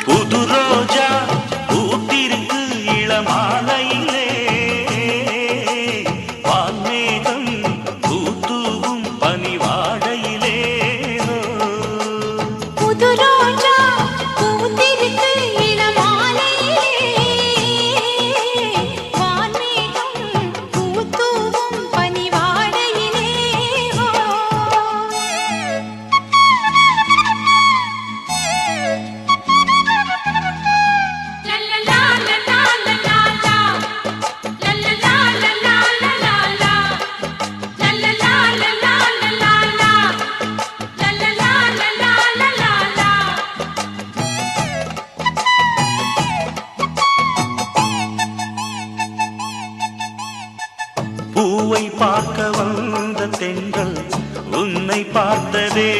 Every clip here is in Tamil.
புது ரோஜா பூத்திருக்கு இளமாலையிலே, வான்மேகம் பூத்தூவும் பனிவாடையிலே. புது ரோஜா பூத்திருக்கு இளமாலையிலே, வான்மேகம் பூத்தூவும் பனிவாடையிலே. பூவை பார்க்க வந்த தென்றல் உன்னை பார்த்ததே,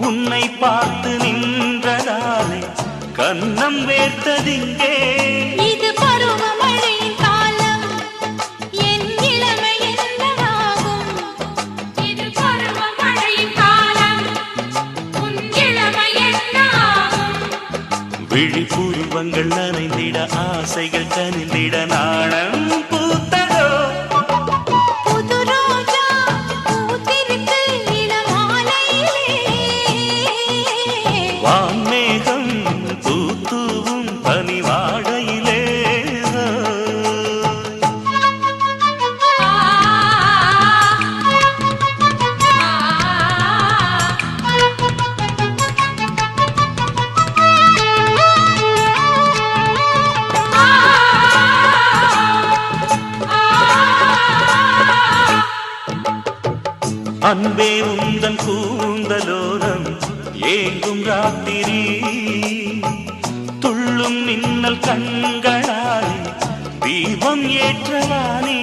உன்னை பார்த்து நின்றதாலே கன்னம் வேர்த்ததிங்கே. இது பருவமழையின் காலம், என் இளமை என்னவாகும்? இது பருவமழையின் காலம், உன் இளமை என்னாகும்? விழிப்புருவங்கள் நனைந்திட ஆசைகள் கனிந்திட நாணம் பூத்ததோ. புது ரோஜா பூத்திருக்கு இளமாலையிலே, வான்மேகம் பூத்தூவும் பனிவாடையிலே. அன்பே உந்தன் கூந்தலோரம் ஏங்கும் ராத்திரி, துள்ளும் மின்னல் கண்களால் தீபம் ஏற்றவானே.